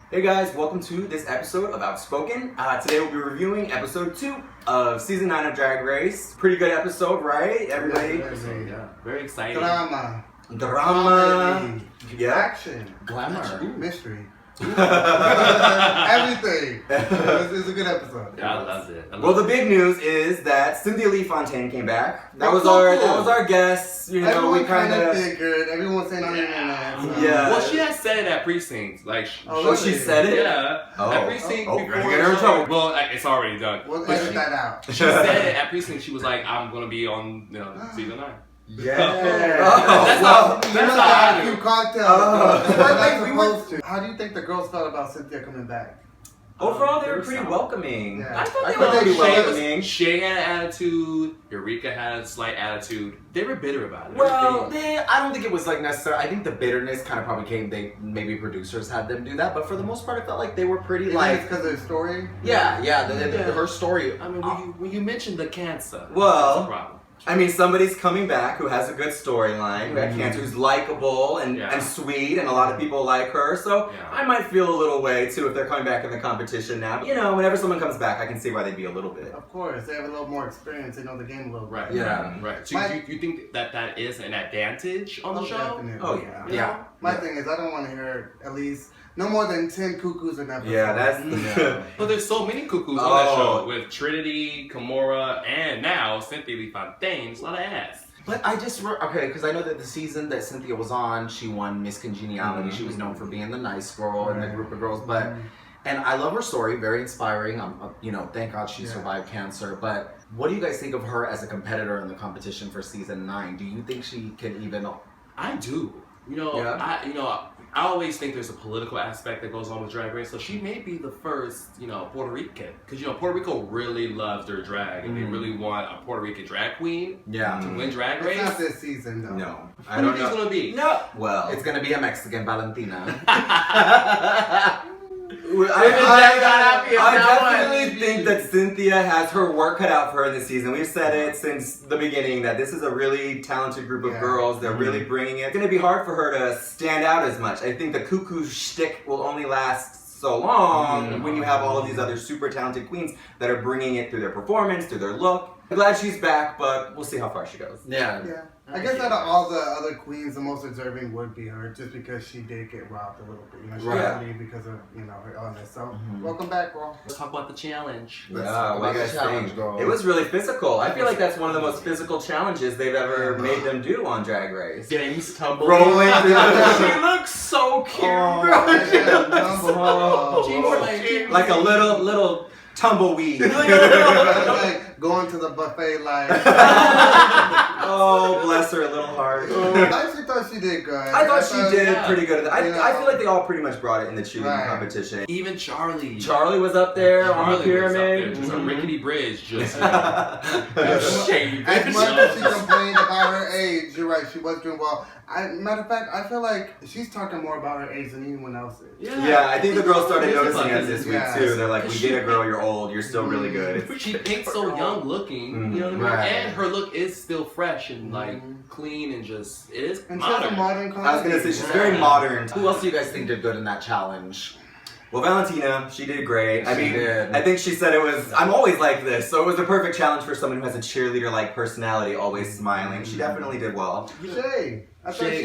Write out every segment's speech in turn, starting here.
Hey guys, welcome to this episode of Outspoken. Today we'll be reviewing episode 2 of season 9 of Drag Race. Pretty good episode, right? Everybody? Yeah. Very exciting. Drama. Drama. Yeah. Action. Glamour. Mystery. Everything. It's a good episode. Yeah, I loved it. Well, the big news is that Cynthia Fontaine came back. That was our guess. You know, everyone we kind of figured. Everyone's saying on the internet. So. Yeah. Well, she has said it at precinct. Like, she said it. Yeah. At precinct we're before. gonna get her in trouble. Well, it's already done. We'll edit that out. She said it at precinct. She was like, "I'm gonna be on, season 9." Yeah. That's That's how a few cocktails. How do you think the girls felt about Cynthia coming back? Overall, they were pretty welcoming. Yeah. I thought they thought were they were welcoming. Shea had an attitude. Eureka had a slight attitude. They were bitter about it. Well, I don't think it was like necessary. I think the bitterness kind of probably came. Maybe producers had them do that, but for the most part, I felt like they were pretty like. Because of the story. Yeah. Her story. I mean, when you mentioned the cancer, Well, that's a problem. I mean, somebody's coming back who has a good storyline, who had cancer, who's likable and sweet, and a lot of people like her. So I might feel a little way too if they're coming back in the competition now. But, whenever someone comes back, I can see why they'd be a little bit. Of course, they have a little more experience. They know the game a little Right. better. Yeah. Right. So you think that is an advantage on the show? Definitely. Oh yeah. Yeah. My thing is, I don't want to hear at least no more than 10 cuckoos in that episode. Yeah, that's But there's so many cuckoos on that show with Trinity, Kimora, and now Cynthia Fontaine. It's a lot of ass. But I just because I know that the season that Cynthia was on, she won Miss Congeniality. She was known for being the nice girl in the group of girls, but. And I love her story, very inspiring. Thank God she survived cancer. But what do you guys think of her as a competitor in the competition for season 9? Do you think she can even? I do. I always think there's a political aspect that goes on with Drag Race. So she may be the first, Puerto Rican, because Puerto Rico really loves their drag, and they really want a Puerto Rican drag queen to win Drag Race. It's not this season though. No, I don't know. Who do you think it's gonna be? No, well, It's gonna be a Mexican Valentina. I definitely think that Cynthia has her work cut out for her this season. We've said it since the beginning that this is a really talented group of girls. They're really bringing it. It's going to be hard for her to stand out as much. I think the cuckoo shtick will only last so long when you have all of these other super talented queens that are bringing it through their performance, through their look. I'm glad she's back, but we'll see how far she goes. Yeah. I guess out of all the other queens, the most deserving would be her, just because she did get robbed a little bit. She had to leave because of her illness. So welcome back, girl. Let's talk about the challenge. What do you guys think? Girl. It was really physical. I feel like that's one of the most physical challenges they've ever made them do on Drag Race. James tumbling. Rolling through She looks so cute, like a little tumbleweed. Like going to the buffet line. Oh, bless her little heart. I actually thought she did good. I thought she did pretty good. I feel like they all pretty much brought it in the cheerleading competition. Even Charlie. Charlie was up there on the pyramid. Just a rickety bridge. Just shaved. As much as she complained about her age, you're right, she was doing well. Matter of fact, I feel like she's talking more about her age than anyone else is. Yeah, I think the girls started noticing it this week too. They're like, we get it, girl, you're old, you're still really good. She thinks so young looking, you know what I mean? And her look is still fresh and like clean and just, it is modern. Modern I was gonna say, she's very modern. Who else do you guys think did good in that challenge? Well, Valentina, she did great. I did. I think she said I'm always like this, so it was a perfect challenge for someone who has a cheerleader-like personality, always smiling. She definitely did well. Shea. I thought Shea she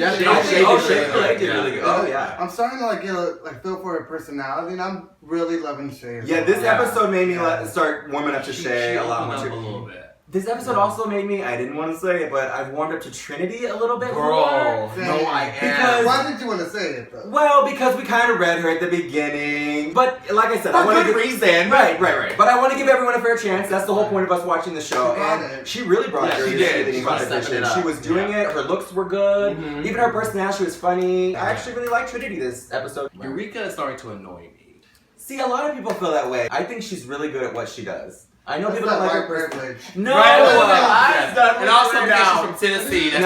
did really good. Oh yeah. I'm starting to get a feel for her personality, and I'm really loving Shea. Yeah, this episode made me start warming up to Shea a lot more. A little bit. This episode also made me, I didn't want to say it, but I've warmed up to Trinity a little bit more. No, I am. Why did you want to say it though? Well, because we kind of read her at the beginning. But like I said, I want to give reason. Right. But I want to give everyone a fair chance. That's the whole point of us watching the show. And she really brought it. She did. She competition. She was doing it. Her looks were good. Even her personality, she was funny. I actually really liked Trinity this episode. Eureka is starting to annoy me. See, a lot of people feel that way. I think she's really good at what she does. I know people don't like her privilege. No, And also because she's from Tennessee. That's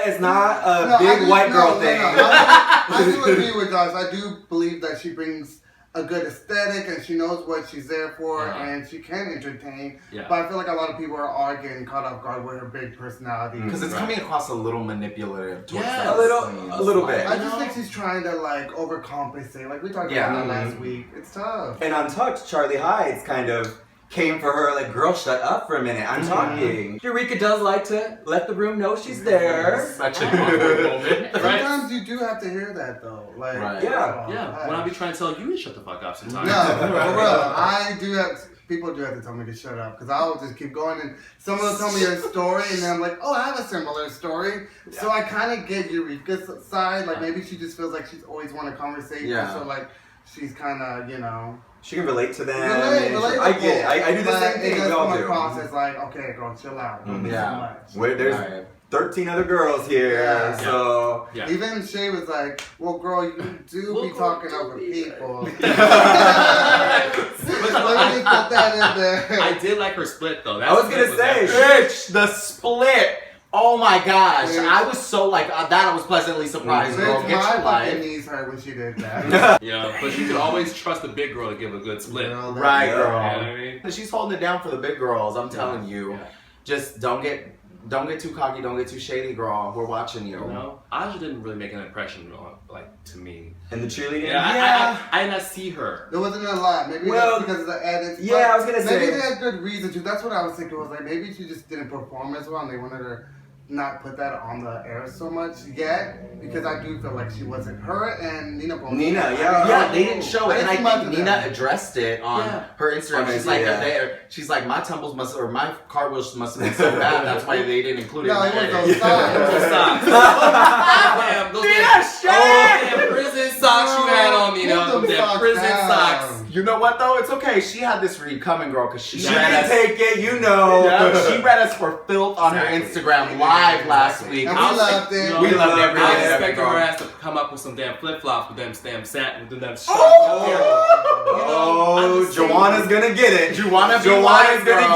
it's not a big white girl thing. I do agree with Josh. I do believe that she brings a a good aesthetic and she knows what she's there for and she can entertain. Yeah. But I feel like a lot of people are getting caught off guard with her big personality. Because it's coming across a little manipulative towards a little bit. I just think she's trying to like overcompensate. Like we talked about that last week. It's tough. And Untucked, Charlie Hides kind of came for her like, girl, shut up for a minute. I'm talking. Eureka does like to let the room know she's there. Such an awkward moment. Sometimes you do have to hear that though. Like, yeah. When I be trying to tell you to shut the fuck up sometimes. No, for real. I do have. People do have to tell me to shut up because I'll just keep going and someone will tell me a story and then I'm like, oh, I have a similar story. Yeah. So I kind of get Eureka's side. Like maybe she just feels like she's always wanted a conversation. Yeah. So like she's kind of, you know. She can relate to them. I get it. I do the same thing. It does come across as like, okay, girl, chill out. Don't do so much. Where there's 13 other girls here, so... Yeah. Even Shay was like, well, girl, you do be talking over people. Let me put that in there. I did like her split, though. I was going to say, bitch, the split. Oh my gosh, I was so like, that I was pleasantly surprised, girl. Get your life. Knees hurt when she did that. Yeah, but you can always trust a big girl to give a good split. Right, girl. You know what I mean? She's holding it down for the big girls, I'm telling you. Yeah. Just don't get too cocky, don't get too shady, girl. We're watching you. You know, Aja didn't really make an impression on, like, to me. And the cheerleading? Yeah, I did not see her. There wasn't a lot. Maybe that's because of the edits. Yeah, I was gonna say. Maybe they had good reason to. That's what I was thinking. Was like maybe she just didn't perform as well, and they wanted her not put that on the air so much yet, because I do feel like she wasn't. Her and BoNina, yeah, they didn't show it, and I think Nina addressed it on her Instagram. She's like, my tumbles my cartwheels must have been so bad. That's why they didn't include it. No, it was those socks. Damn prison socks you had on me, them prison socks. You know what though? It's okay. She had this read coming, girl, because she read us. Take it, you know. Yeah, she read us for filth on her Instagram live last week. And we loved it. We loved every I minute. expected her ass to come up with some damn flip flops with them damn satin, with them Joanna's gonna get it. Joanna's gonna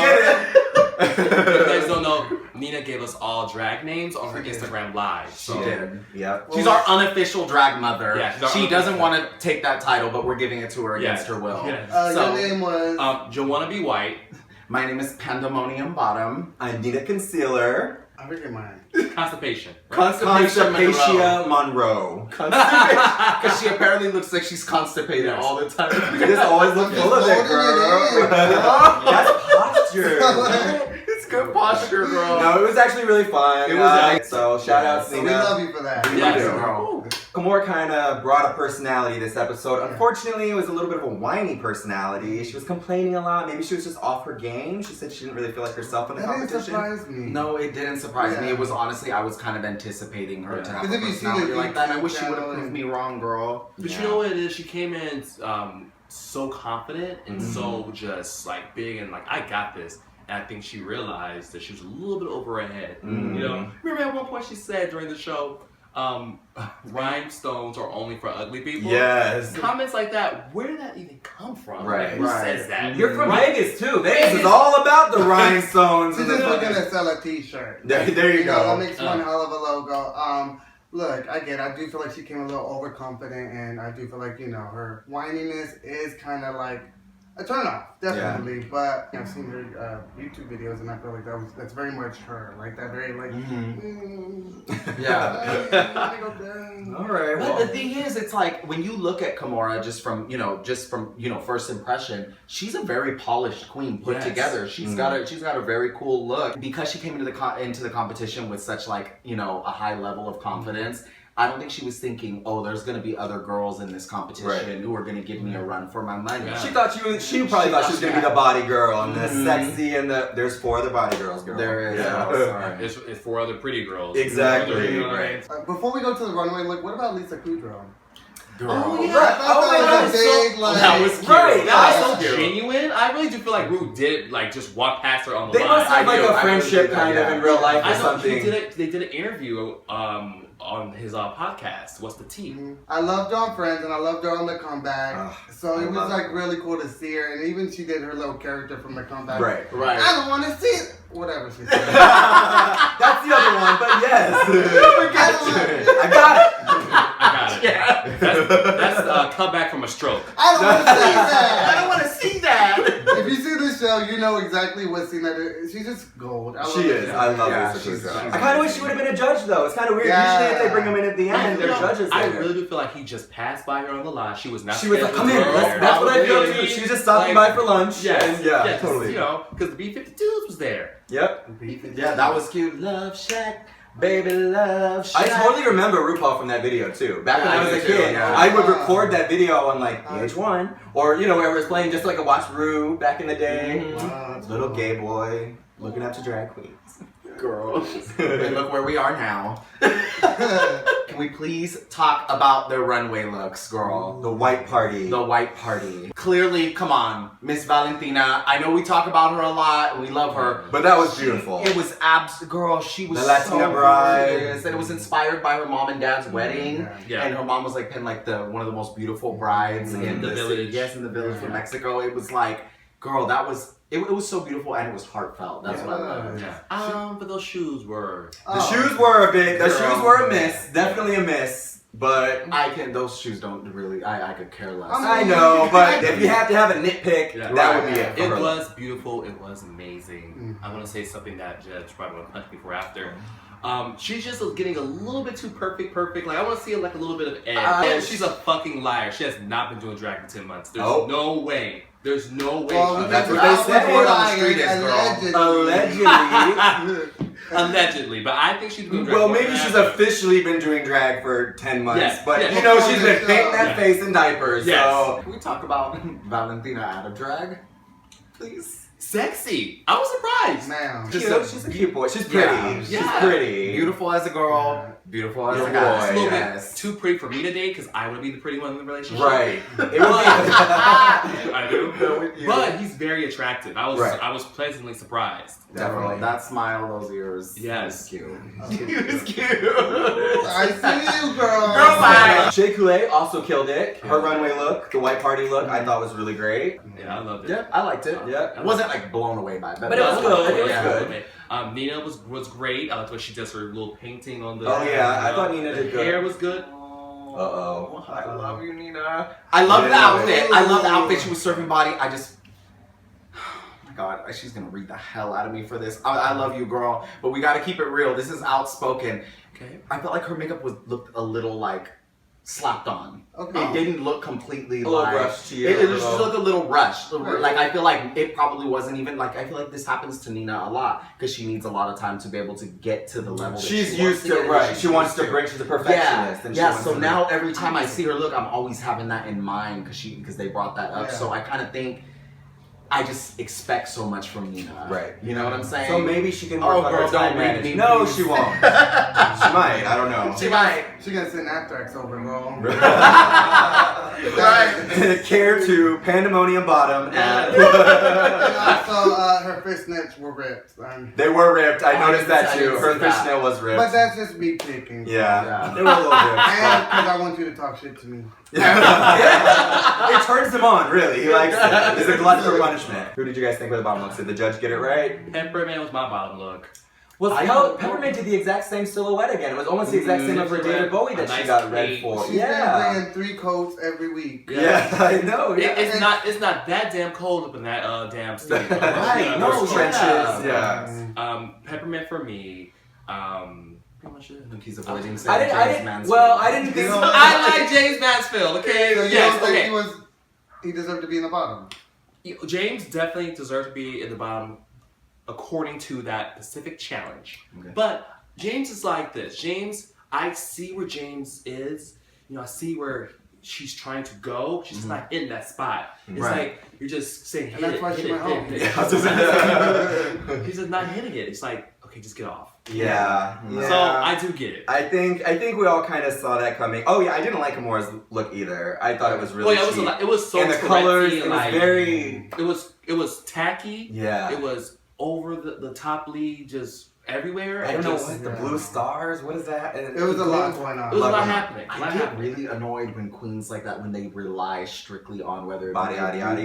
get it. If you guys don't know, Nina gave us all drag names on her Instagram live. She did. Yeah. She's our unofficial drag mother. Yeah, she doesn't want to take that title, but we're giving it to her against her will. Your name was? Joanna B. White. My name is Pandemonium Bottom. I need a concealer. I forget mine. Constipation. Right? Constipation Monroe. Because she apparently looks like she's constipated all the time. You just always look full of it, girl. That's posture. It's good posture, girl. No, it was actually really fun. It was so shout out to Nina. We love you for that. We love you, girl. Kamora kind of brought a personality this episode. Unfortunately, it was a little bit of a whiny personality. She was complaining a lot. Maybe she was just off her game. She said she didn't really feel like herself in the competition. That didn't surprise me. No, it didn't surprise me. It was honestly, I was kind of anticipating her to have a personality like that. And I wish she would have proved me wrong, girl. But you know what it is? She came in so confident and so just like big and like, I got this. And I think she realized that she was a little bit over her head. You know, remember at one point she said during the show, rhinestones are only for ugly people. Yes. Comments like that, where did that even come from? Right. Who says that? You're from Vegas too. Vegas is all about the rhinestones. She's just looking to sell a t-shirt. There you go. That makes one hell of a logo. Look, I do feel like she came a little overconfident, and I do feel like, you know, her whininess is kind of like a turn off, definitely. Yeah. But I've seen her YouTube videos, and I feel like that's very much her, like that very like. All right. But the thing is, it's like when you look at Kamora, just from first impression, she's a very polished queen put together. She's got a very cool look because she came into the competition with such like a high level of confidence. I don't think she was thinking, oh, there's going to be other girls in this competition who are going to give me a run for my money. Yeah. She probably thought she was going to be the body girl and the sexy and there's 4 other body girls, girl. There is. Yeah. Oh, sorry. It's 4 other pretty girls. Exactly. Right. Before we go to the runway, look, what about Lisa Kudrow? Girl. Oh, yeah. That was cute. That was so genuine. I really do feel like Ru did just walk past her on the line. They must have like a friendship kind of in real life or something. They did an interview on his podcast. What's the tea? I loved her on Friends and I loved her on the comeback. So it was like really cool to see her, and even she did her little character from the comeback. Right. I don't want to see it. Whatever she said. That's the other one, but yes. I got it. I got it. That's come back from a stroke. I don't want to see that. I don't want to see that. If you see this show, you know exactly what scene that is. She's just gold. She is. I love her. she's I kind of wish she would have been a judge, though. It's kind of weird. Usually, if they bring them in at the end, they're judges. I really do feel like he just passed by her on the line. She was not. She was like, "Come in." That's what I feel too. She's just stopping by for lunch. Yes, totally. You know, because the B-52s was there. Yep. Yeah, that was cute. Love Shack. Baby love Shack. I totally remember RuPaul from that video too. Back when I was a kid, yeah. I would record that video on like VH1 or wherever it's playing, just like a watch Ru back in the day. Little gay boy looking up to drag queens. Girl. And look where we are now. Can we please talk about the runway looks, girl? The white party. The white party. Clearly, come on, Miss Valentina. I know we talk about her a lot. We love her. But that was beautiful. It was girl, she was the Latina so bride. gorgeous. And it was inspired by her mom and dad's wedding. Yeah. And her mom was like pin like one of the most beautiful brides in the village. Yes, in the village of Mexico. It was like, girl, that was it was so beautiful and it was heartfelt. That's what I love. Yeah. But those shoes were. The shoes were a bit. The shoes were a miss. Definitely a miss. But those shoes don't really. I could care less. I know, but if you have to have a nitpick, that would be it. It was beautiful. It was amazing. I want to say something that Judge probably want to punch me for after. She's just getting a little bit too perfect. Like I want to see like a little bit of edge. She's a fucking liar. She has not been doing drag for 10 months. There's no way. There's no way. Well, that's what they said. Word on the street is, girl. Allegedly. Allegedly, but I think she's doing drag. Well, maybe she's officially been doing drag for 10 months, Yes, but yes. you know she's been painting that face in diapers. Yes. So Can we talk about Valentina out of drag, please? Sexy. I was surprised. Man. she's a cute boy. She's pretty. Yeah. She's pretty. Beautiful as a girl. Beautiful as a Boy. guy. It's a little Yes. bit too pretty for me to date because I want to be the pretty one in the relationship. Right. It would be. I do. You. But he's very attractive. I was pleasantly surprised. Definitely. That smile, those ears. Yes. Cute. He was cute. I see you, girl. Girl, bye. Shea Coulee also killed it. Her runway look, the white party look, I thought was really great. Yeah, I loved it. Yeah, I liked it. Yeah. I wasn't like blown away by it. But it was good. It was good. Nina was great. I liked when she does her little painting on the. Oh yeah, I thought Nina did good. Hair was good. Uh-oh. I love you, Nina. I love the outfit. I love the outfit. She was surfing body. God, she's gonna read the hell out of me for this. I love you, girl, but we gotta keep it real. This is outspoken. Okay. I felt like her makeup looked a little like slapped on. Okay. It didn't look completely A little like rushed to you, It a just little- looked a little rushed. Like I feel like it probably wasn't even like I feel like this happens to Nina a lot because she needs a lot of time to be able to get to the level. That She's she used to get, right. She wants to bring. She's a perfectionist. And she wants so to now every time I see her look, I'm always having that in mind because they brought that up. Yeah. So I kind of think. I just expect so much from Nina. Right. You know what I'm saying? So maybe she can work on her girl, time don't read management. me, No, please. she won't. She might. I don't know. She might. She gonna send Aptrax over, girl. Right. Care to Pandemonium Bottom and And also, her fishnets were ripped. they were ripped. I noticed that I too. didn't Her see that. fishnet was ripped. But that's just me picking. Yeah. They were a little ripped. And because I want you to talk shit to me. It turns him on, really. He likes it. He's a glutton for punishment. Who did you guys think were the bottom looks? Did the judge get it right? Peppermint was my bottom look. Peppermint did the exact same silhouette again. It was almost the exact same of her David Bowie that she got red for. She's been bringing 3 coats every week. Yeah, I know. Yeah. It's not that damn cold up in that damn studio. Right. No Those trenches. Yeah. Peppermint for me. He's avoiding I saying didn't. James Mansfield. Well, I didn't think. I like James Mansfield. Okay. So Yes. Okay. He deserved to be in the bottom. James definitely deserved to be in the bottom according to that Pacific Challenge. Okay. But James is like this. James, I see where James is. You know, I see where she's trying to go. She's just not in that spot. It's like you're just saying, hit And that's it, why hit she it, went hit home. it. She's just not hitting it. It's like, okay, just get off. Yeah. So I do get it. I think we all kind of saw that coming. Oh yeah, I didn't like Kamora's look either. I thought it was really cheap. It was so and the colors. It was like, very. It was tacky. Yeah. It was over the top lead, just everywhere. I don't know just, what the blue stars. What is that? It was a lot going on. It was a lot happening. I get really annoyed when queens like that when they rely strictly on whether it body,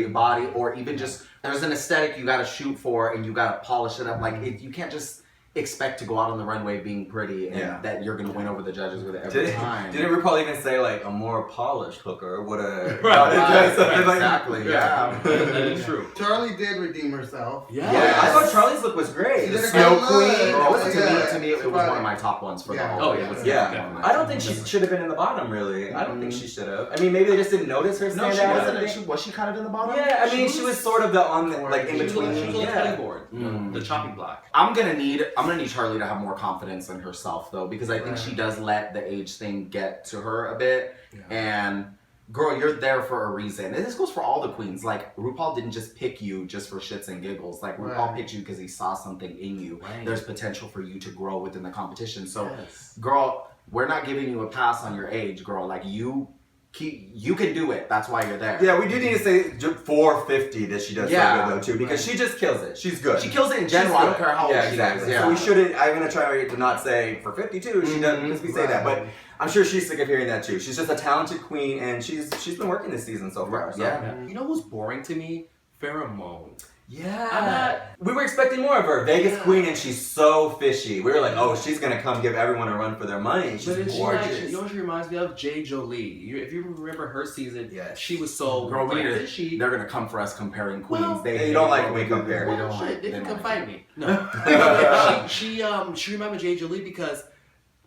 be body or even just there's an aesthetic you gotta shoot for and you gotta polish it up. Like you can't just. expect to go out on the runway being pretty and that you're gonna win over the judges with it every time. Didn't RuPaul even say like a more polished hooker would have? Exactly. Yeah. That is true. Charlie did redeem herself. Yeah, I thought Charlie's look was great. She did a Snow great Queen. look. To me, it was one of my top ones for the whole. I don't think she should have been in the bottom. Really, I don't think she should have. I mean, maybe they just didn't notice her stand out. Was she kind of in the bottom? Yeah, I mean, she was sort of on the like in between. She was on the cutting board, the chopping block. I'm gonna need Charlie to have more confidence in herself though, because I think she does let the age thing get to her a bit. And girl, you're there for a reason. And this goes for all the queens. Like RuPaul didn't just pick you just for shits and giggles. Like RuPaul picked you because he saw something in you. There's potential for you to grow within the competition. So, girl, we're not giving you a pass on your age, girl. Like you can do it. That's why you're there. Yeah, we do need to say 450 that she does so good though too, because she just kills it. She's good. She kills it in general. I don't care how old she is. So we shouldn't. I'm gonna try to not say for 52. She doesn't because we say that, but I'm sure she's sick of hearing that too. She's just a talented queen, and she's been working this season so far. So. Yeah. You know what's boring to me? Farrah Moan. Yeah. We were expecting more of her. Vegas queen, and she's so fishy. We were like, oh, she's going to come give everyone a run for their money. She's gorgeous. You know what she reminds me of? J. Jolie. If you remember her season, she was so fishy. They're going to come for us comparing queens. Well, they don't like when we compare. They can come fight me. No. she reminded me of J. Jolie because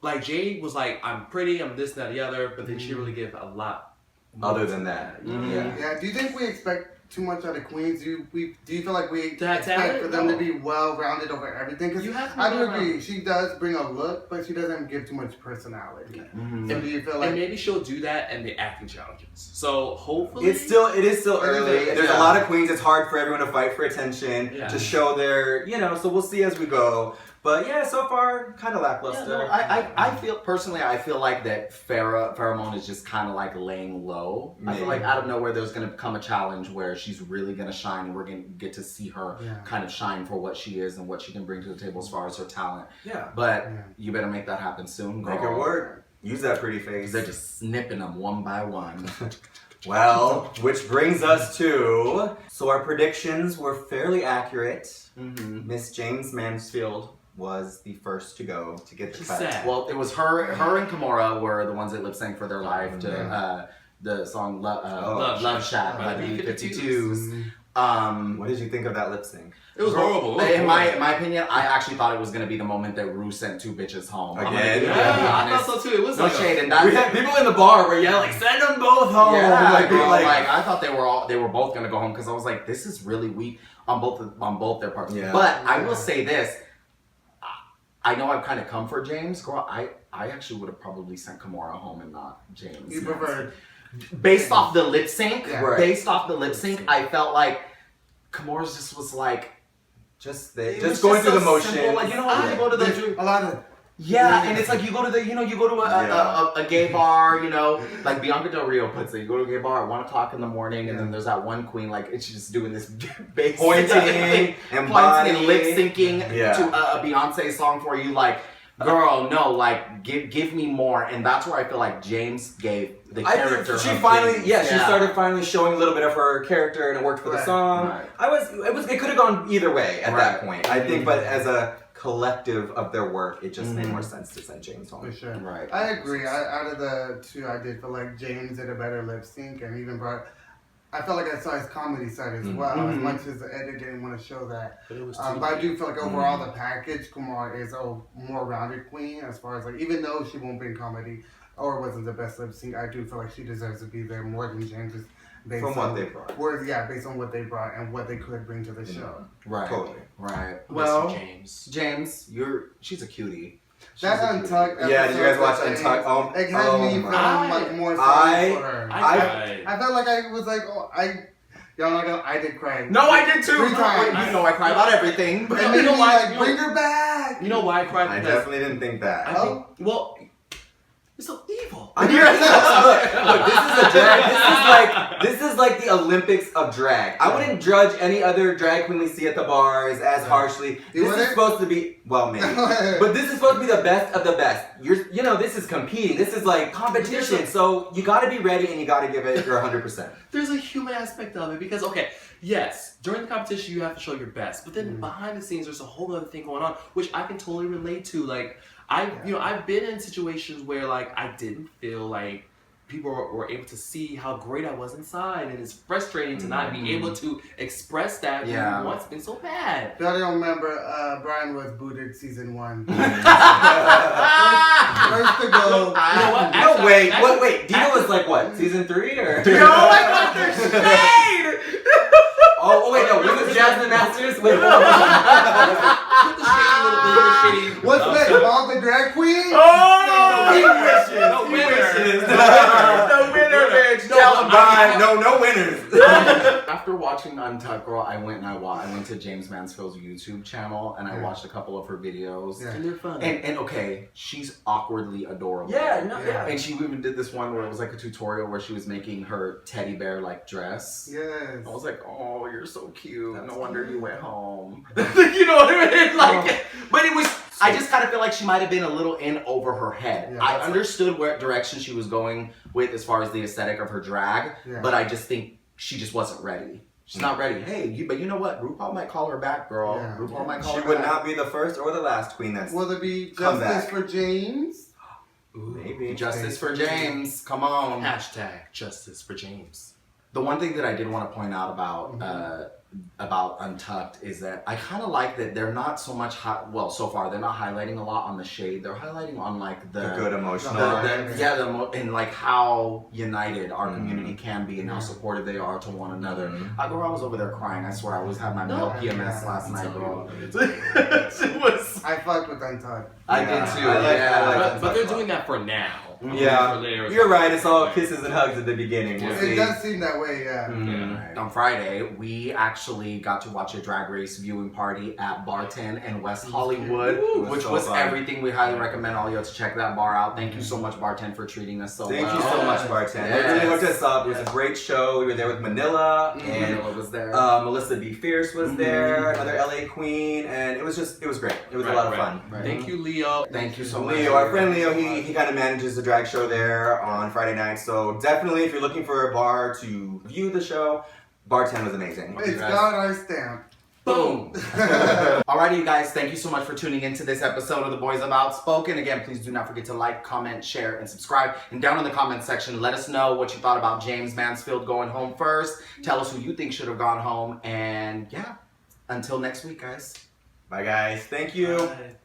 like Jay was like, I'm pretty, I'm this, that, the other, but then she really gave a lot other than that. Yeah. Do you think we expect too much out of queens? Do you feel like we expect talent? for them to be well-rounded over everything? Because I do agree, she does bring a look, but she doesn't give too much personality. So do you feel like... And maybe she'll do that in the acting challenges. So hopefully... It is still early. There's a lot of queens. It's hard for everyone to fight for attention, to show their, so we'll see as we go. But yeah, so far, kind of lackluster. I feel like that Farrah Moan is just kind of like laying low. I feel like out of nowhere there's going to come a challenge where she's really going to shine, and we're going to get to see her kind of shine for what she is and what she can bring to the table as far as her talent. But you better make that happen soon, girl. Make it work. Use that pretty face. They're just snipping them one by one. Well, which brings us to... So our predictions were fairly accurate. Miss James Mansfield was the first to go to get the cut. Sad. Well, it was her and Kamora were the ones that lip synced for their life to the song Love Shack by the B-52s. What did you think of that lip sync? It was horrible. In my opinion, I actually thought it was going to be the moment that Ru sent two bitches home. Again? I thought so too. It was no shade in that. We had people in the bar were yelling, "Send them both home!" Yeah, I thought they were both going to go home because I was like, this is really weak on both their parts. Yeah. But I will say this. I know I've kind of come for James. Girl, I actually would have probably sent Kamora home and not James. You prefer... Based off the lip sync, I felt like Kamora's just was like... Just going through the motion. Simple, like, you know how you go to the... A lot of... Yeah, and it's like you go to a gay bar, like Bianca Del Rio puts it. You go to a gay bar at 1 o'clock in the morning, and then there's that one queen, like, it's just doing this basic pointing and lip syncing to a Beyonce song for you, like, girl, no, like, give me more. And that's where I feel like James gave the character. She started finally showing a little bit of her character, and it worked for the song. Right. It could have gone either way at that point, I think, but as a collective of their work, it just made more sense to send James home. For sure. Right. I agree. Out of the two, I did feel like James did a better lip sync, and even I felt like I saw his comedy side as well, as much as the edit didn't want to show that. But it was but I do feel like overall the package, Kamora is a more rounded queen as far as like, even though she won't be in comedy or wasn't the best lip sync, I do feel like she deserves to be there more than James. Based on what they brought. Based on what they brought and what they could bring to the show. Right. Totally. Right. Well, James, she's a cutie. That Untucked. Yeah, did you guys watch Untucked? It had me feeling like more sorry for her. I felt like I was like, y'all not gonna. I did cry. No, I did too. 3 times. You know I cry about everything. But and you know why? Bring her back. You know why I cried? I definitely didn't think that. Well, You're so evil. Look, this is a drag. This is like the Olympics of drag. I wouldn't judge any other drag queen we see at the bars as harshly. This is supposed to be, well, maybe, but this is supposed to be the best of the best. This is competing. This is like competition. So you got to be ready and you got to give it your 100%. There's a human aspect of it because, okay, yes, during the competition you have to show your best, but then behind the scenes there's a whole other thing going on, which I can totally relate to. Like, I've been in situations where like I didn't feel like people were able to see how great I was inside, and it's frustrating to not be able to express that when you want something so bad. I don't remember Brian was booted season 1. First to go. You know what? No, wait. Dino was like what? Season 3 or? No, I got their shade! Oh wait, no, was it Jasmine Masters? Wait, hold on. Put the shady little bit of shady. What's that? Bob the drag queen? Oh! He wishes. No winners. No winner, bitch. Tell them bye. No winners. After watching Untucked, girl, I went to James Mansfield's YouTube channel and I watched a couple of her videos. And they're fun. And okay, she's awkwardly adorable. Yeah. And she even did this one where it was like a tutorial where she was making her teddy bear like dress. Yes. I was like, oh, you're so cute. No wonder you went home. You know what I mean? Like, but it was, I just kind of feel like she might have been a little in over her head. Yeah, I understood what direction she was going with as far as the aesthetic of her drag, but I just think she just wasn't ready. She's not ready. Hey, but you know what? RuPaul might call her back, girl. Yeah. RuPaul might call her She back. would not be the first or the last queen that's Will there be come justice back. for James? Maybe. Justice for James. Come on. Hashtag justice for James. The one thing that I did want to point out about Untucked is that I kind of like that they're not so much so far they're not highlighting a lot on the shade. They're highlighting on like the good emotional. and like how united our community can be and how supportive they are to one another. I was over there crying. I swear I was having my milk PMS last night, girl. I fucked with Untucked. I did too. But they're doing that for now. Yeah, For later. you're right. It's all kisses and hugs at the beginning. We'll see. It does seem that way, On Friday, we actually got to watch a drag race viewing party at Bar 10 in West Hollywood, which was everything. We highly recommend all y'all to check that bar out. Thank you so much, Bar 10, for treating us so well. Thank you so much, Bar 10. They really hooked us up. It was a great show. We were there with Manila, and Manila was there. Melissa B. Fierce was there, another LA queen, and it was great. It was a lot of fun. Thank you, Leo. Thank you so much. Leo, our friend Leo, he kind of manages the drag show there on Friday night. So definitely, if you're looking for a bar to view the show, Bar 10 was amazing. It's got our stamp. Boom. Alrighty, you guys, thank you so much for tuning into this episode of the Boys of Outspoken. Again, please do not forget to like, comment, share, and subscribe. And down in the comment section, let us know what you thought about James Mansfield going home first. Tell us who you think should have gone home. And yeah, until next week, guys. Bye, guys. Thank you. Bye.